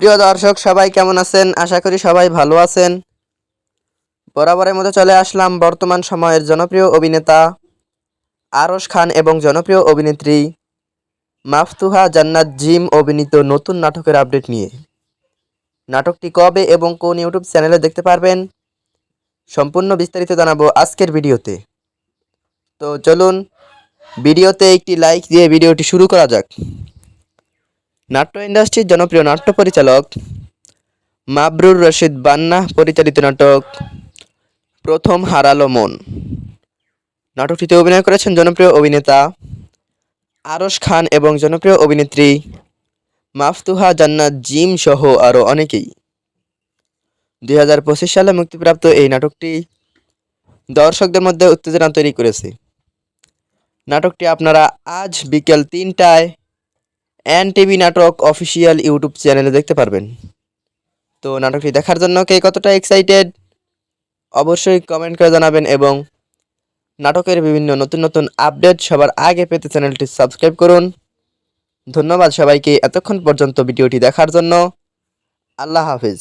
প্রিয় দর্শক সবাই কেমন আছেন? আশা করি সবাই ভালো আছেন। বরাবরের মতো চলে আসলাম বর্তমান সময়ের জনপ্রিয় অভিনেতা আরশ খান এবং জনপ্রিয় অভিনেত্রী মাফতুহা জান্নাত জিম অভিনীত নতুন নাটকের আপডেট নিয়ে। নাটকটি কবে এবং কোন ইউটিউব চ্যানেলে দেখতে পারবেন সম্পূর্ণ বিস্তারিত জানাবো আজকের ভিডিওতে। তো চলুন ভিডিওতে একটি লাইক দিয়ে ভিডিওটি শুরু করা যাক। নাট্য ইন্ডাস্ট্রির জনপ্রিয় নাট্য পরিচালক মাবরুর রশিদ বান্না পরিচালিত নাটক প্রথম হারালো মন। নাটকটিতে অভিনয় করেছেন জনপ্রিয় অভিনেতা আরশ খান এবং জনপ্রিয় অভিনেত্রী মাফতুহা জান্নাত জিম সহ আরও অনেকেই। 2025 সালে মুক্তিপ্রাপ্ত এই নাটকটি দর্শকদের মধ্যে উত্তেজনা তৈরি করেছে। নাটকটি আপনারা আজ বিকেল 3টায় এনটিভি নাটক অফিসিয়াল ইউটিউব চ্যানেলে দেখতে পারবেন। তো নাটকটি দেখার জন্য কে কতটা এক্সাইটেড অবশ্যই কমেন্ট করে জানাবেন এবং নাটকের বিভিন্ন নতুন নতুন আপডেট সবার আগে পেতে চ্যানেলটি সাবস্ক্রাইব করুন। ধন্যবাদ সবাইকে এতক্ষণ পর্যন্ত ভিডিওটি দেখার জন্য। আল্লাহ হাফেজ।